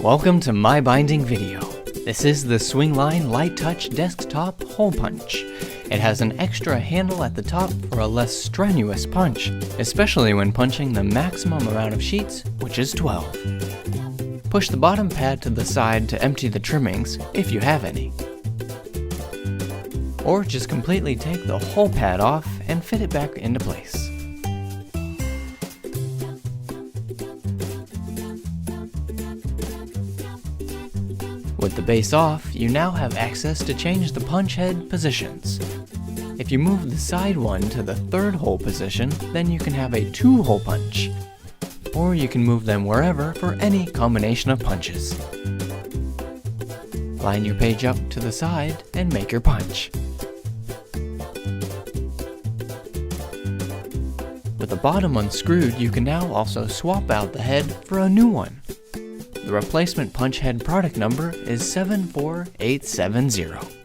Welcome to my binding video. This is the Swingline Light Touch Desktop Hole Punch. It has an extra handle at the top for a less strenuous punch, especially when punching the maximum amount of sheets, which is 12. Push the bottom pad to the side to empty the trimmings, if you have any. Or just completely take the whole pad off and fit it back into place. With the base off, you now have access to change the punch head positions. If you move the side one to the third hole position, then you can have a 2-hole punch. Or you can move them wherever for any combination of punches. Line your page up to the side and make your punch. With the bottom unscrewed, you can now also swap out the head for a new one. The replacement punch head product number is 74870.